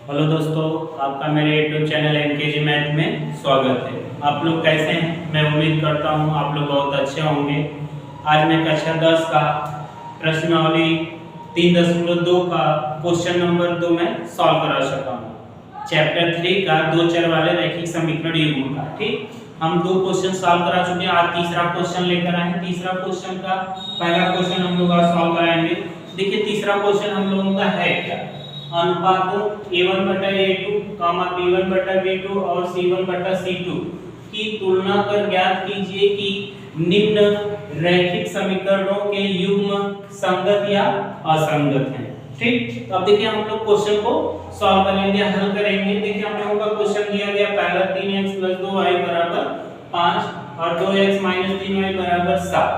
Hello दोस्तों, आपका मेरे यूट्यूब चैनल एमकेजी मैथ में स्वागत है। आप लोग कैसे हैं? मैं उम्मीद करता हूं आप लोग बहुत अच्छे होंगे। आज मैं कक्षा 10 का प्रश्नावली 3.2 का क्वेश्चन नंबर 2 में सॉल्व करा सका हूं। चैप्टर 3 का दो चर वाले रैखिक समीकरण युग्म का। ठीक, हम दो क्वेश्चन सॉल्व करा चुके हैं। आज तीसरा क्वेश्चन लेकर आए हैं। तीसरा क्वेश्चन का पहला क्वेश्चन हम लोग आज सॉल्व कराएंगे। देखिए तीसरा क्वेश्चन हम लोगों का है क्या, अनुपातों a1/a2, b1/b2 और c1/c2 की तुलना कर ज्ञात कीजिए कि निम्न रैखिक समीकरणों के युग्म संगत या असंगत हैं। ठीक, तो अब देखिए हम लोग क्वेश्चन को सॉल्व करेंगे, हल करेंगे। देखिए हम लोगों का क्वेश्चन दिया गया पहला 3x + 2y = 5 और 2x - 3y = 7।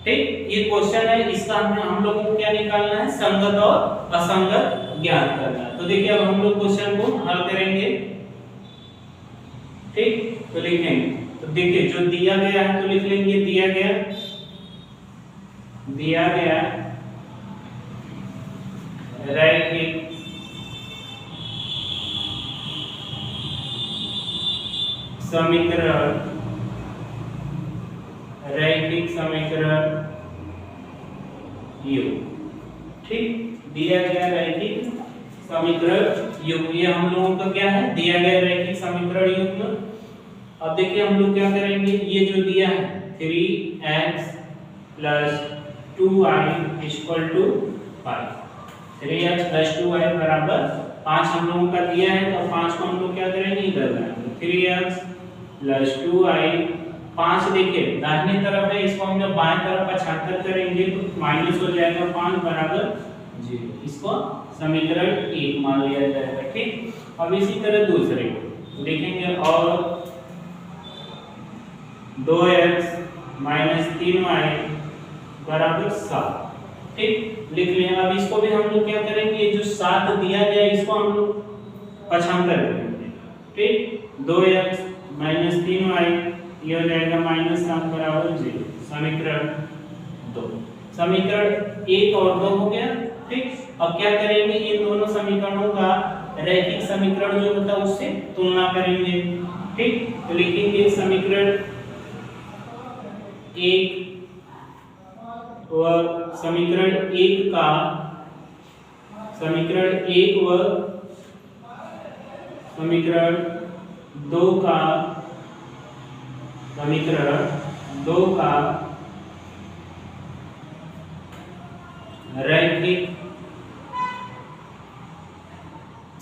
ठीक, ये क्वेश्चन है, इसका हम लोगों को क्या निकालना है, संगत और असंगत ज्ञात करना है। तो देखिए अब हम लोग क्वेश्चन को हल करेंगे। ठीक, तो लिखेंगे, तो देखिए जो दिया गया है तो लिख लेंगे दिया गया रैखिक समीकरण युग्म। ठीक, दिया गया रैखिक समीकरण युग्म, ये हम लोगों का क्या है, दिया गया रैखिक समीकरण युग्म। अब देखिए हम लोग क्या करेंगे, ये जो दिया है 3x + 2y = 5, 3x + 2y = 5 हम लोगों का दिया है। तो 5 को हम लोग क्या करेंगे, इधर लाएंगे। 3x + 2y 5 देखिए दाहिनी तरफ है, इसको हम जब बाएं तरफ पक्षांतर करेंगे तो माइनस हो जाएगा 5 = 0। इसको समीकरण 1 मान लिया जाएगा। ठीक, अब इसी तरह दूसरे को लिखेंगे और 2x - 3y = 7। ठीक, लिख लिया। अब इसको भी हम लोग क्या करेंगे, ये जो 7 दिया गया इसको हम लोग पक्षांतर करेंगे। ठीक, 2x - 3y ये हो जाएगा -7 = 0। समीकरण 2, समीकरण 1 और 2 हो गया। ठीक, अब क्या करेंगे, इन दोनों समीकरणों का रैखिक समीकरण जो होता है उससे तुलना करेंगे। ठीक, तो लिखेंगे समीकरण 1 व समीकरण 1 व समीकरण 2 का रैखिक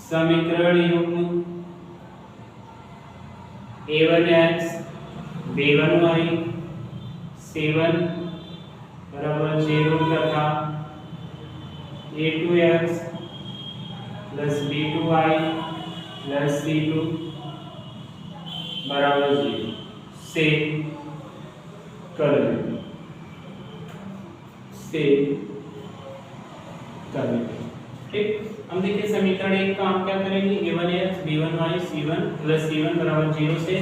समीकरण युग्म a1x b1y c1 = 0 तथा a2x + b2y + c2 = 0 से कर लेंगे। ठीक, हम देखिए समीकरण 1 का हम क्या करेंगे, a1x b1y c1 + c1 = 0 से,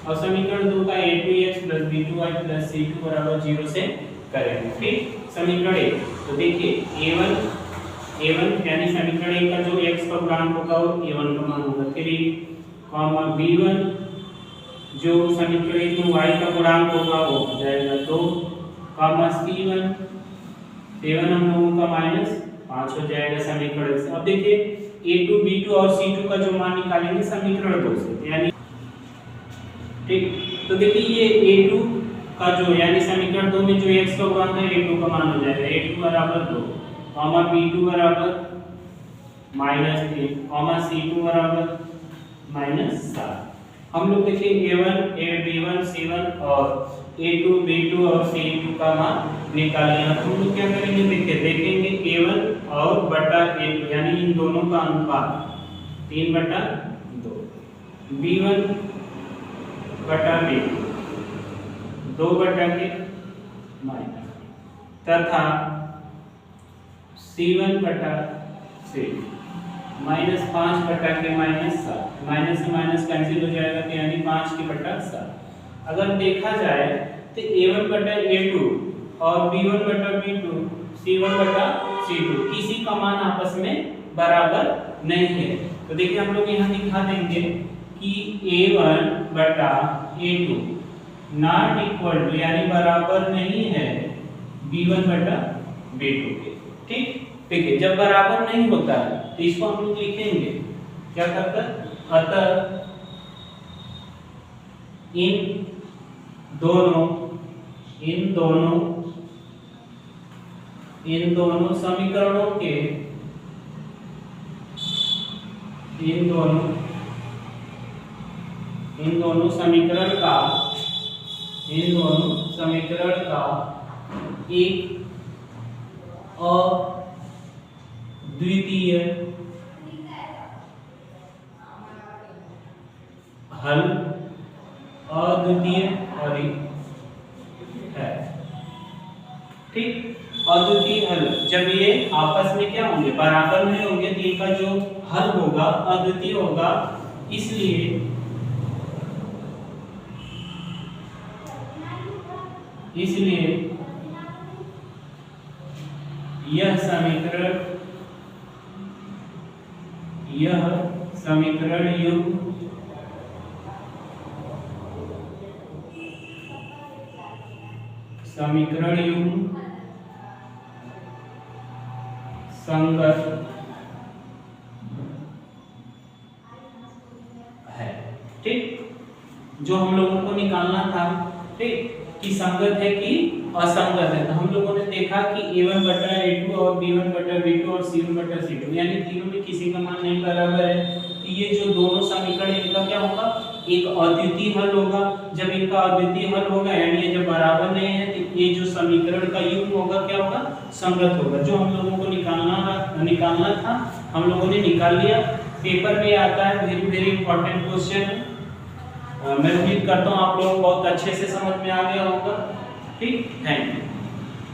और समीकरण 2 का a2x + b2y + c2 = 0 से करेंगे। ठीक, समीकरण 1 तो देखिए a1 यानी समीकरण 1 का जो x का गुणांक होगा वो a1 का मान होगा 3, b1 जो समीकरण 1 में y का गुणांक होगा वो हो जाएगा 2, c1 7 हम लोगों का -5 हो जाएगा समीकरण से। अब देखिए a2 b2 और c2 का जो मान निकालेंगे समीकरण 2 से, यानी ठीक, तो देखिए ये a2 का जो यानी समीकरण 2 में जो x का गुणांक है a2 का मान हो जाएगा a2 = 2, b2 = -3, c2 = -7। हम लोग देखिए a1 b1 c1 और a2 b2 और c2 का मान निकालिए। हम लोग क्या करेंगे, देखिए देखेंगे a1 और बटा a2 यानी इन दोनों का अनुपात 3/2, b1 बटा b2 2 तथा c1 बटा c2 -5 बटा के -7, माइनस से माइनस कैंसिल हो जाएगा तो यानी 5/7। अगर देखा जाए तो a1 बटा a2 और b1 बटा b2 c1 बटा c2 किसी का मान आपस में बराबर नहीं है। तो देखिए हम लोग यहाँ दिखा देंगे कि A1 बटा A2 नॉट इक्वल टू यानी बराबर नहीं है B1 बटा B2 के। ठीक है, जब बराबर नहीं होता है तो इसको हम लोग लिखेंगे क्या करता है, अतः इन दोनों समीकरणों के इन दोनों समीकरण का एक अद्वितीय हल है। ठीक, अद्वितीय हल जब ये आपस में क्या होंगे, बराबर में होंगे तो इनका जो हल होगा अद्वितीय होगा। इसलिए यह समीकरण युग्म संगत है। ठीक, जो हम लोगों को निकालना था, ठीक, कि संगत है कि असंगत है, तो हम लोगों ने देखा कि A1 बटा A2 और B1 बटा B2 और C1 बटा C2 यानी तीनों में किसी का मान नहीं बराबर है। तो ये जो दोनों समीकरण इनका क्या होगा, एक अद्वितीय हल होगा। जब इनका अद्वितीय हल होगा यानी ये जब बराबर नहीं है तो ये जो समीकरण का युग्म होगा क्या होगा, संगत होगा। जो हम लोगों को निकालना था हम लोगों ने निकाल लिया। पेपर में आता है, वेरी इंपॉर्टेंट क्वेश्चन है। मैं उम्मीद करता हूँ आप लोगों को बहुत अच्छे से समझ में आ गया होगा। ठीक, थैंक यू।